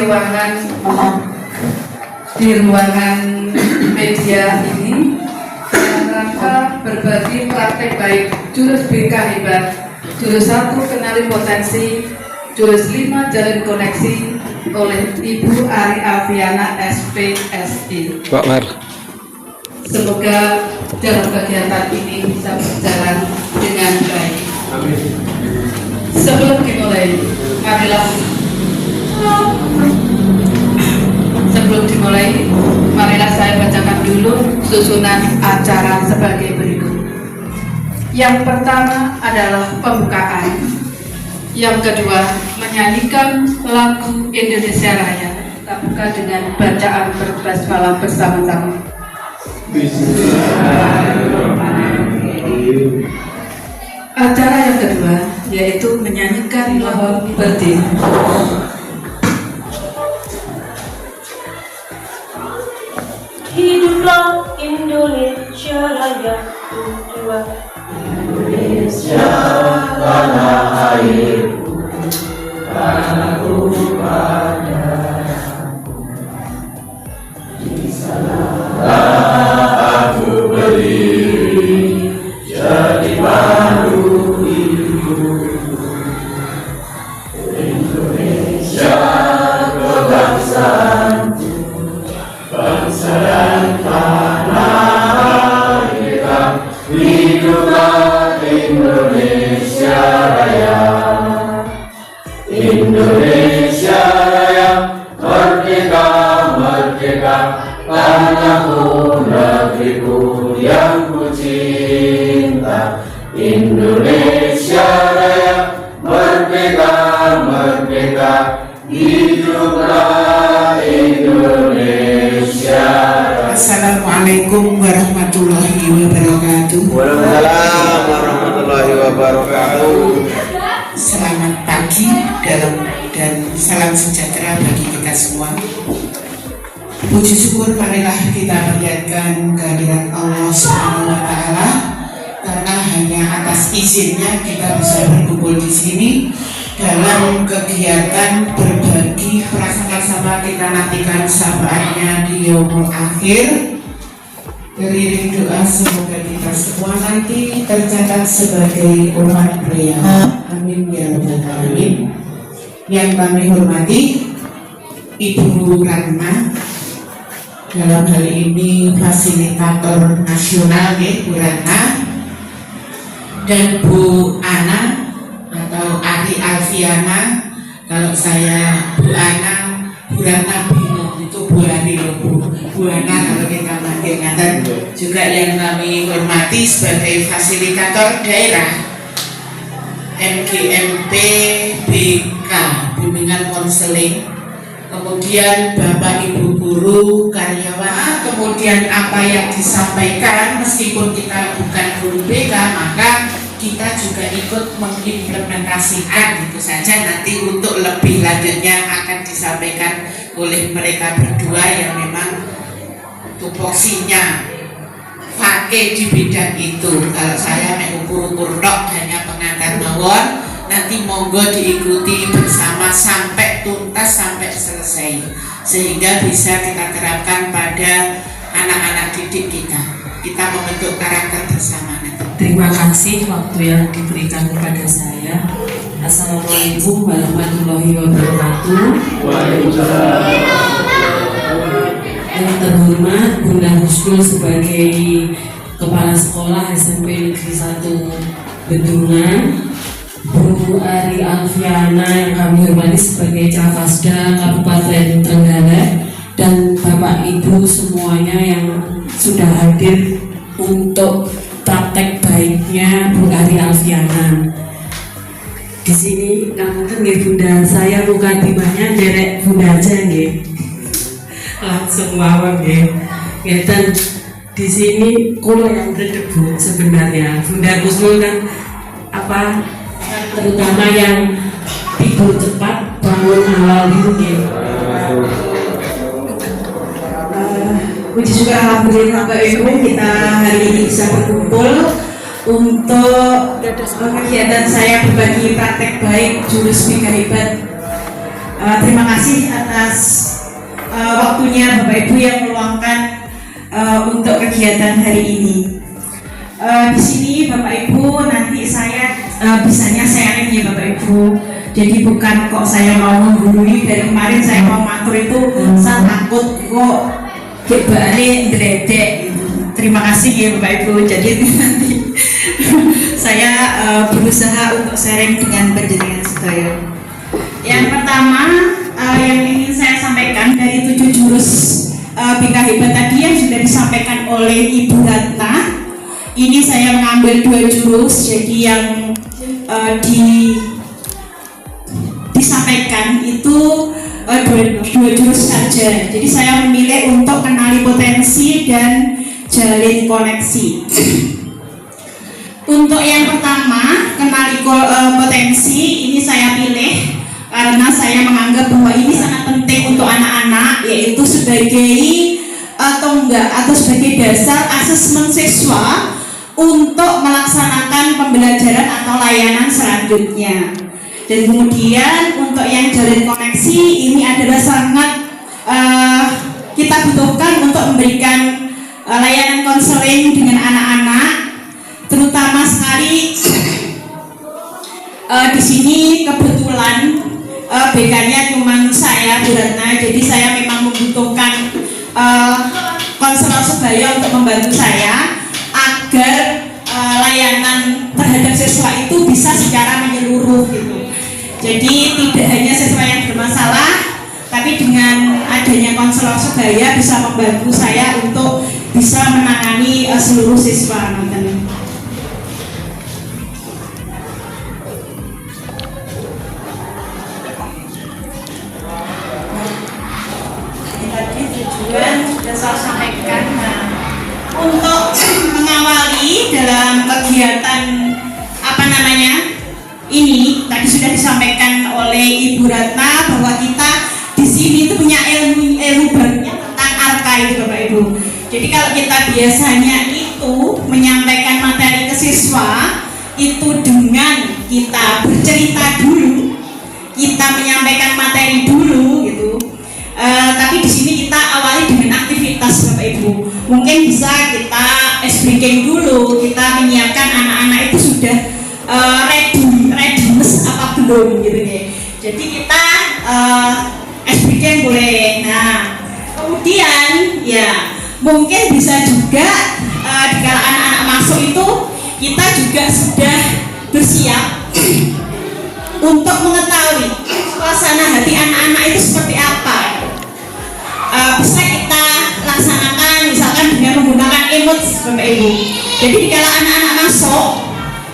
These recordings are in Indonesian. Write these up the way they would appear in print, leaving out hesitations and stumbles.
ruangan media ini dalam rangka berbagi praktek baik jurus BK hebat, jurus 1 kenali potensi, jurus 5 jalin koneksi oleh Ibu Ari Alfiana SPSI. Pak Mar. Semoga dalam kegiatan ini bisa berjalan dengan baik. Amin. Sebelum dimulai, marilah saya bacakan dulu susunan acara sebagai berikut. Yang pertama adalah pembukaan. Yang kedua, menyanyikan lagu Indonesia Raya. Kita buka dengan bacaan berbasmalah bersama-sama. Acara yang kedua yaitu menyanyikan lagu berdiri. Hiduplah Indonesia Raya Tertua. Indonesia tanah airku, tanahku padamu. Di sanalah aku berdiri, jadi baru hidupku. Indonesia kebangsaanku, bangsa dan tanah kita. Hiduplah Indonesia Raya, Indonesia Raya, merdeka, merdeka, tanahku, negeriku yang ku cinta. Indonesia Raya, merdeka, merdeka, hiduplah Indonesia. Assalamualaikum warahmatullahi wabarakatuh. Waalaikumsalam warahmatullahi wabarakatuh. Selamat pagi dan salam sejahtera bagi kita semua. Puji syukur marilah kita panjatkan kehadirat Allah Subhanahu wa taala, karena hanya atas izinnya kita bisa berkumpul di sini dalam kegiatan berbagi perasaan sama. Kita nantikan sabarannya di yaumul akhir. Beriring doa semoga kita semua nanti tercatat sebagai umat beliau. Amin ya rabbal alamin. Yang kami hormati Ibu Ratna, dalam hal ini fasilitator nasional ya Bu Ratna, dan Bu Ana atau Ari Alfiana. Kalau saya Bu Ana, Bu Ratna bingung itu Bu Ani loh, Bu Ana kalau kita manggilkan. Juga yang kami hormati sebagai fasilitator daerah MGMP BK Bimbingan Konseling, kemudian Bapak Ibu guru, karyawan, kemudian apa yang disampaikan meskipun kita bukan guru BK, maka kita juga ikut mengimplementasikan, itu saja. Nanti untuk lebih lanjutnya akan disampaikan oleh mereka berdua yang memang tupoksinya pakai di bidang itu. Kalau saya mengukur-ukur tok hanya pengantar mawon, nanti monggo diikuti bersama sampai tuntas, sampai selesai, sehingga bisa kita terapkan pada anak-anak didik kita. Kita membentuk karakter bersama. Terima kasih waktu yang diberikan kepada saya. Assalamualaikum warahmatullahi wabarakatuh. Waalaikumsalam. Yang terhormat Bunda Husnul sebagai Kepala Sekolah SMP Negeri 1 Bendungan, Bu Ari Alfiana yang kami hormati sebagai Cafasda Kabupaten Trenggalek, dan Bapak Ibu semuanya yang sudah hadir untuk praktek baiknya Bu Ari Alfiana. Di sini ngapunten nggih Bunda, saya muka timahnya derek Bunda aja nggih. Langsung mawon nggih. Dan di sini kula yang berdebu sebenarnya. Bunda Husnul kan terutama yang tidur cepat, bangun awal itu nggih. Puji syukur alhamdulillah Bapak Ibu, kita hari ini bisa berkumpul untuk kegiatan saya berbagi praktek baik jurus BK hebat Terima kasih atas waktunya Bapak Ibu yang meluangkan untuk kegiatan hari ini. Di sini Bapak Ibu nanti saya bisanya sharing ya Bapak Ibu. Jadi bukan kok saya mau menggurui, dari kemarin saya mau matur itu saya takut kok balik ndredek gitu. Terima kasih ya Bapak Ibu. Jadi nanti saya berusaha untuk sharing dengan panjenengan sedaya. Yang pertama yang ingin saya sampaikan dari 7 jurus BK Hebat tadi yang sudah disampaikan oleh Ibu Ratna. Ini saya mengambil 2 jurus, jadi yang disampaikan itu 2 jurus saja. Jadi saya memilih untuk kenali potensi dan jalin koneksi. Untuk yang pertama, kenali potensi, ini saya pilih karena saya menganggap bahwa ini sangat penting untuk anak-anak, yaitu sebagai sebagai dasar asesmen siswa untuk melaksanakan pembelajaran atau layanan selanjutnya. Dan kemudian untuk yang jalin koneksi, ini adalah sangat kita butuhkan untuk memberikan layanan konseling dengan anak-anak, terutama sekali di sini kebetulan BK-nya cuma saya, Bu Ratna, jadi saya memang membutuhkan konselor sebaya untuk membantu saya agar layanan terhadap siswa itu bisa secara menyeluruh gitu. Jadi tidak hanya siswa yang bermasalah, tapi dengan adanya konselor sebaya bisa membantu saya untuk bisa menangani seluruh siswa. Tadi tujuan sudah saya sampaikan. Untuk mengawali dalam kegiatan ini tadi sudah disampaikan oleh Ibu Ratna bahwa kita di sini itu punya ilmu barunya tentang arkaik Bapak Ibu. Jadi kalau kita biasanya itu menyampaikan materi ke siswa itu dengan kita bercerita dulu, kita menyampaikan materi dulu gitu. Tapi di sini kita awali dengan aktivitas Bapak Ibu. Mungkin bisa kita speaking dulu, kita menyiapkan anak-anak itu sudah readiness apa belum gitu ya. Jadi kita speaking boleh. Nah, kemudian ya mungkin bisa juga dikala anak-anak masuk itu kita juga sudah bersiap untuk mengetahui suasana hati anak-anak itu seperti apa. Bisa kita laksanakan misalkan dengan menggunakan emot Bapak Ibu. Jadi dikala anak-anak masuk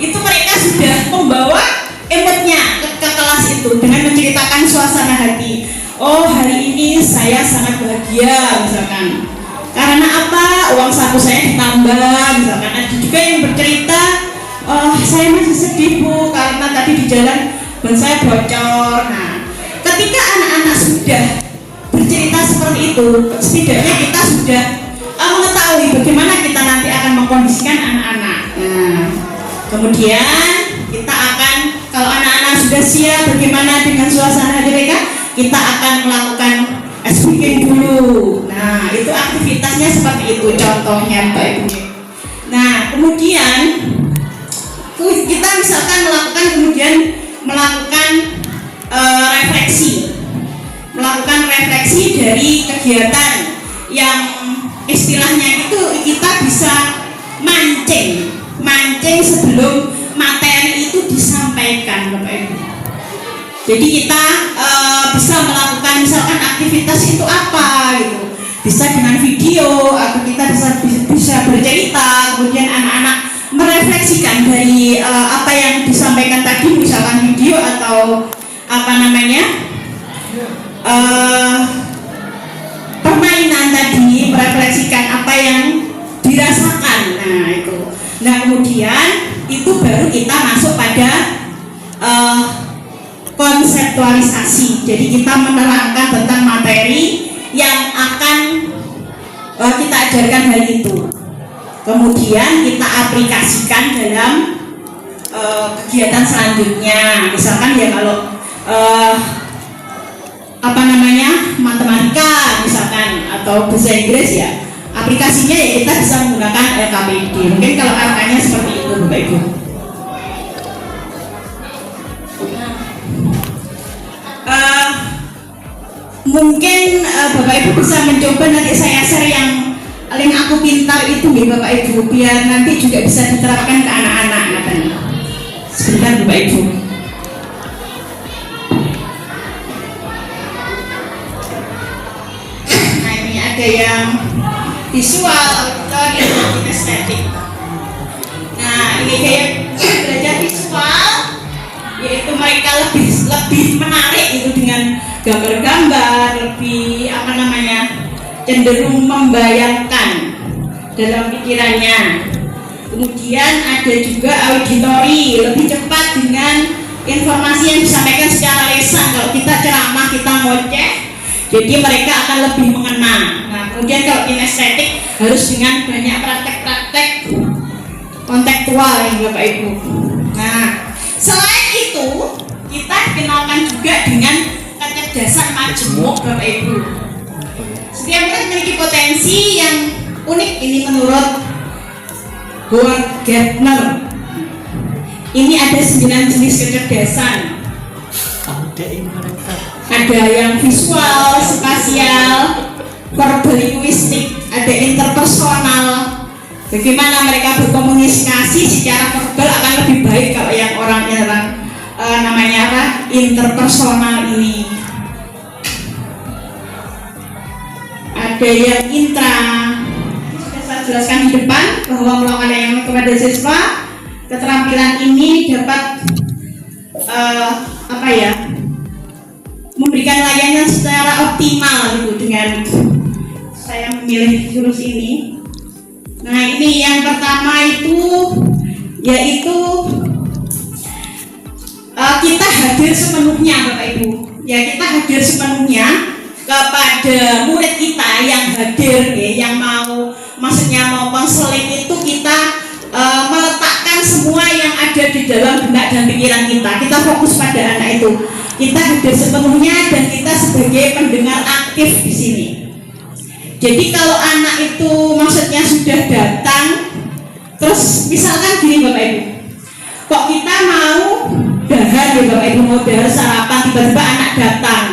itu mereka sudah membawa emotnya ke kelas itu dengan menceritakan suasana hati. Oh, hari ini saya sangat bahagia misalkan. Karena apa? Uang saku saya ditambah misalkan. Ada juga yang bercerita, oh saya masih sedih Bu karena tadi di jalan ban saya bocor. Nah, ketika anak-anak sudah bercerita seperti itu, setidaknya kita sudah mengetahui bagaimana kita nanti akan mengkondisikan anak-anak. Nah, kemudian kita akan, kalau anak-anak sudah siap bagaimana dengan suasana hati mereka, kita akan melakukan speaking dulu. Nah, itu aktivitasnya seperti itu contohnya Pak Ibu. Nah, kemudian kita misalkan melakukan refleksi dari kegiatan yang istilahnya itu kita bisa mancing sebelum materi itu disampaikan Bapak Ibu. Jadi kita bisa melakukan misalkan aktivitas itu apa gitu, bisa dengan video atau kita bisa bercerita, kemudian anak-anak merefleksikan dari apa yang disampaikan tadi, misalkan video atau permainan tadi, merefleksikan apa yang dirasakan. Nah itu. Nah kemudian itu baru kita masuk pada konseptualisasi. Jadi kita menerangkan tentang materi yang akan kita ajarkan hari itu. Kemudian kita aplikasikan dalam kegiatan selanjutnya. Misalkan ya kalau matematika misalkan atau bahasa Inggris ya, aplikasinya ya kita bisa menggunakan LKPD. Mungkin kalau angkanya seperti itu Bapak Ibu. Mungkin Bapak Ibu bisa mencoba, nanti saya share yang link Aku Pintar itu nih Bapak Ibu, biar nanti juga bisa diterapkan ke anak-anak katanya. Sebentar Bapak Ibu. Nah ini ada yang visual, auditori, dan kinestetik. Nah ini kayak belajar visual, yaitu mereka lebih menarik itu dengan gambar-gambar, lebih cenderung membayangkan dalam pikirannya. Kemudian ada juga auditori, lebih cepat dengan informasi yang disampaikan secara lisan. Kalau kita ceramah, kita ngoceh, jadi mereka akan lebih mengena. Nah kemudian kalau kinestetik harus dengan banyak praktek-praktek kontekstual ya Bapak Ibu. Nah selain itu kita dikenalkan juga dengan kecerdasan majemuk Bapak Ibu. Setiap murid memiliki potensi yang unik ini menurut Howard Gardner. Ini ada 9 jenis kecerdasan. Ada yang visual, spasial, verbal linguistik, ada interpersonal. Bagaimana mereka berkomunikasi secara verbal akan lebih baik kalau yang orang interpersonal ini. Ada yang intra, sudah saya jelaskan di depan bahwa melakukan yang kepada siswa, keterampilan ini dapat memberikan layanan secara optimal gitu dengan saya memilih jurus ini. Nah ini yang pertama itu yaitu kita hadir sepenuhnya Bapak Ibu. Ya kita hadir sepenuhnya kepada murid kita yang hadir ya, yang mau konseling itu kita meletakkan semua yang ada di dalam benak dan pikiran kita. Kita fokus pada anak itu. Kita hadir sepenuhnya dan kita sebagai pendengar aktif di sini. Jadi kalau anak itu maksudnya sudah datang, terus misalkan gini Bapak Ibu, kok kita mau dahar ya Bapak Ibu, mau dahar sarapan, tiba-tiba anak datang.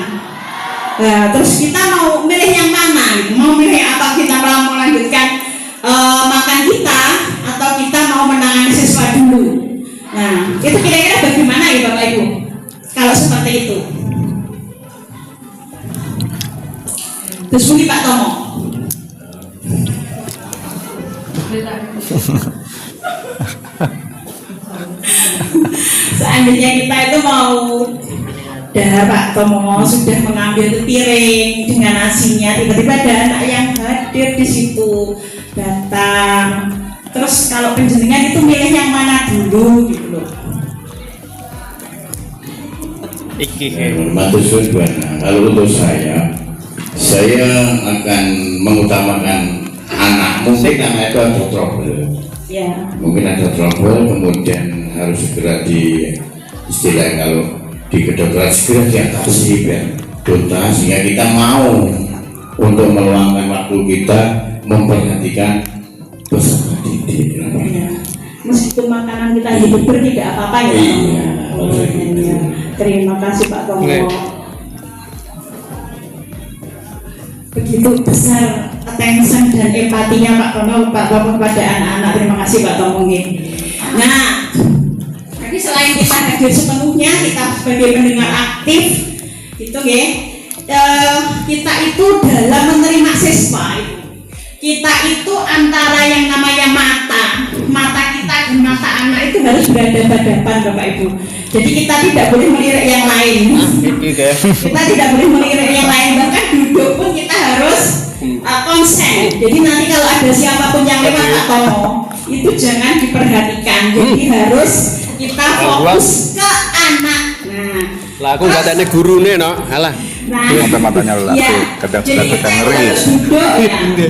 Nah, terus kita mau milih yang mana? Mau milih apa? Kita mau melanjutkan makan kita atau kita mau menangani siswa dulu? Nah, itu kira-kira bagaimana ya Bapak Ibu? Kalau seperti itu. Terus mungkin Pak Tomo. Seandainya kita itu mau dahar Pak Tomo sudah mengambil piring dengan nasinya, tiba-tiba ada anak yang hadir di situ datang. Terus kalau penjenengan itu milih yang mana dulu gitu loh. Kalau untuk saya akan mengutamakan anak. Mungkin anak itu ada trouble, mungkin ada trouble, kemudian harus segera di istilah kalau di kedokteran segera diatasi biar tuntas, sehingga kita mau untuk meluangkan waktu kita memperhatikan peserta didik. Meskipun makanan kita hidup tidak apa-apa ya. Iya. Terima kasih Pak Tomo. Begitu besar attention dan empatinya Pak Tomo kepada anak-anak. Terima kasih Pak Tomo. Nah, jadi selain kita hadir sepenuhnya, kita sebagai pendengar aktif, gitu ya. Kita itu dalam menerima siswa, kita itu antara yang namanya mata kita dan mata anak itu harus berhadapan-hadapan Bapak Ibu. Jadi kita tidak boleh melirik yang lain. Kita tidak boleh melirik yang lain, bahkan duduk pun kita harus konsen. Jadi nanti kalau ada siapapun yang lewat atau itu jangan diperhatikan. Jadi harus kita fokus ke anak. Nah, lah aku katanya guru nih no, alah. Nah, matanya ya, jadi kita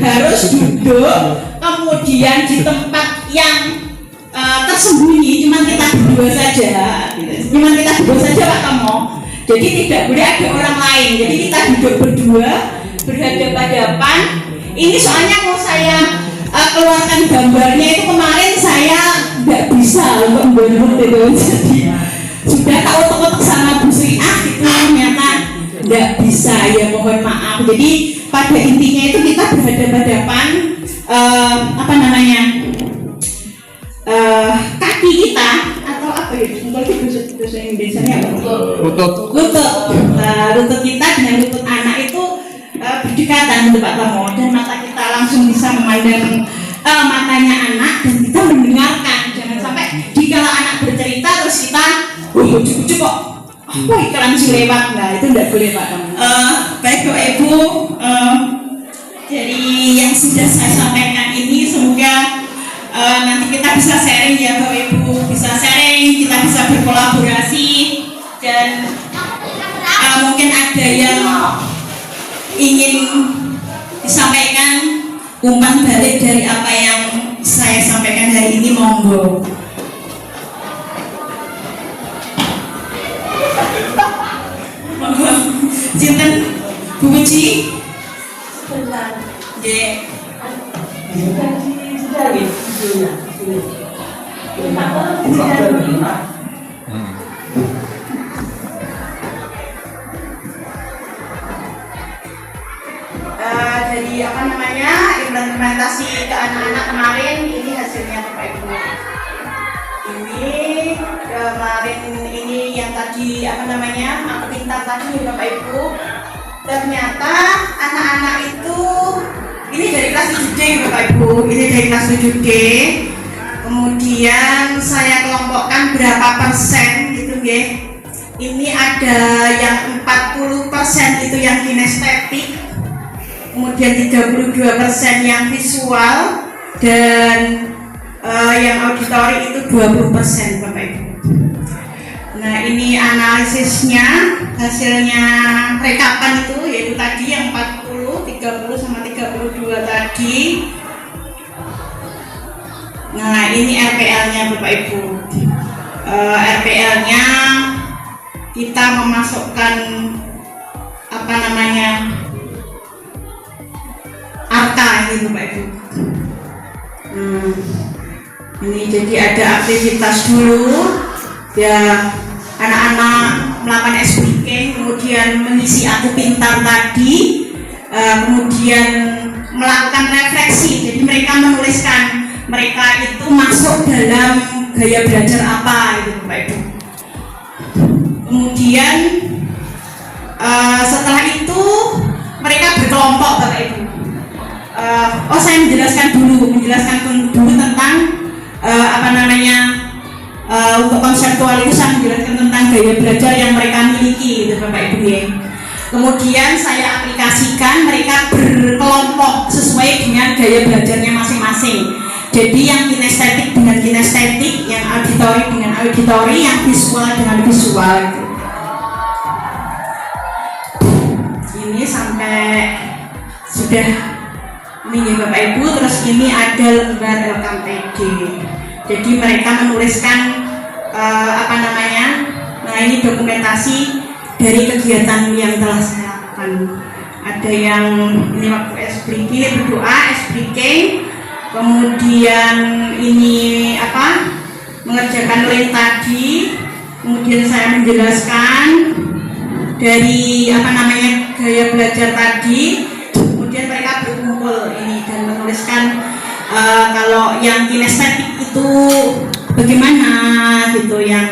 harus duduk, kemudian di tempat yang tersembunyi, cuman kita berdua saja, Pak Tomo. Jadi tidak boleh ada orang lain. Jadi kita duduk berdua berhadapan-hadapan. Ini soalnya mau saya keluarkan gambarnya itu kemarin saya nggak bisa untuk membuat itu. Jadi sudah tak otak-otak sama Bu Sri itu ternyata nggak bisa, ya mohon maaf. Jadi pada intinya itu kita berhadapan-hadapan, kaki kita atau apa ya? Mungkin bahasa Indonesianya apa? Lutut kita dengan lutut anak itu berdekatan, Pak Tomo, dan mata kita langsung bisa memandang matanya anak dan kita mendengarkan. Jangan sampai dikala anak bercerita terus kita ujuk-ujuk kok iklan si lewat, nah itu tidak boleh Pak Tomo. Baik Bapak Ibu, dari yang sudah saya sampaikan ini semoga nanti kita bisa sharing ya Bapak Ibu, bisa sharing, kita bisa berkolaborasi, dan mungkin ada yang ingin disampaikan umpan balik dari apa yang saya sampaikan hari ini, monggo. Monggo, sinten Bu Puji? Nggih. Jadi implementasi ke anak-anak kemarin ini hasilnya Bapak Ibu. Ini kemarin ini yang tadi aku pintar tadi Bapak Ibu. Ternyata anak-anak itu ini dari kelas 7D Bapak Ibu, ini dari kelas 7D. Kemudian saya kelompokkan berapa persen gitu nggih. Ini ada yang 40% itu yang kinestetik, kemudian 32% yang visual, dan yang auditori itu 20% Bapak Ibu. Nah ini analisisnya, hasilnya rekapan itu yaitu tadi yang 40, 30 sama 32 tadi. Nah ini RPL-nya Bapak Ibu. RPL-nya kita memasukkan ARKA ini Bapak Ibu. Ini jadi ada aktivitas dulu ya, anak-anak melakukan SPK, kemudian mengisi aku pintar tadi, kemudian melakukan refleksi. Jadi mereka menuliskan mereka itu masuk dalam gaya belajar apa itu Bapak Ibu. Kemudian setelah itu mereka berkelompok Bapak Ibu. Saya menjelaskan dulu tentang untuk konseptual itu saya menjelaskan tentang gaya belajar yang mereka miliki gitu Bapak Ibu ya. Kemudian saya aplikasikan mereka berkelompok sesuai dengan gaya belajarnya masing-masing. Jadi yang kinestetik dengan kinestetik, yang auditori dengan auditori, yang visual dengan visual gitu. Ini sampai sudah ini ya Bapak Ibu. Terus ini ada lembar LKMPD. Jadi mereka menuliskan nah ini dokumentasi dari kegiatan yang telah saya lakukan. Ada yang ini waktu SPK berdoa, SPK, kemudian ini mengerjakan link tadi, kemudian saya menjelaskan dari gaya belajar tadi, kemudian mereka berkumpul ini dan menuliskan kalau yang kinestetik itu bagaimana gitu, yang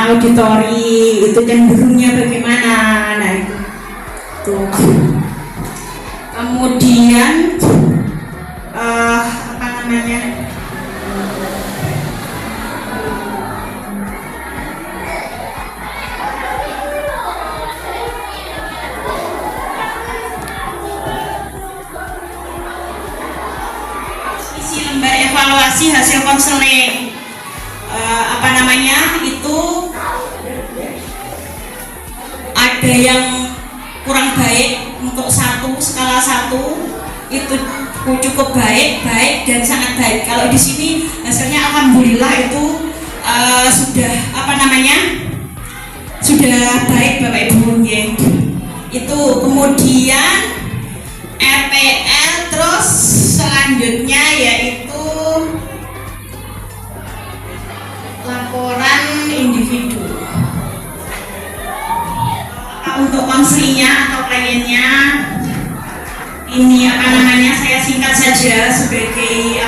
auditori itu cenderungnya bagaimana. Nah itu tuh. Kemudian isi lembar evaluasi hasil konseling itu ada yang kurang baik untuk skala 1 itu cukup baik dan sangat baik. Kalau di sini hasilnya alhamdulillah itu sudah sudah baik Bapak Ibu ya. Itu kemudian RPL, terus selanjutnya yaitu laporan individu. Untuk konselingnya atau kliennya ini saya singkat saja sebagai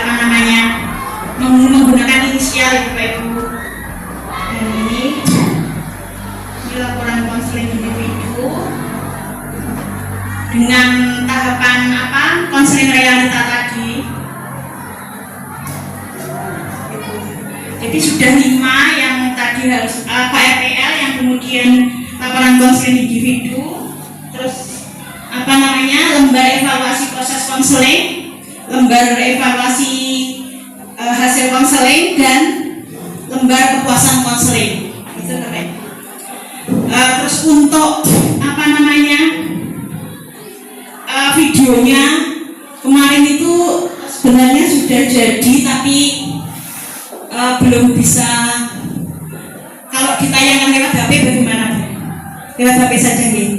menggunakan inisial ya Bapak Ibu. Ini laporan konseling individu dengan tahapan konseling realita tadi. Jadi sudah 5 yang tadi harus RPL, yang kemudian laporan konseling individu, terus lembar evaluasi proses konseling, lembar evaluasi hasil konseling, dan lembar kepuasan konseling. Itu Bapak. Terus untuk videonya kemarin itu sebenarnya sudah jadi, tapi belum bisa. Kalau ditayangkan lewat HP bagaimana? Lewat HP saja nih.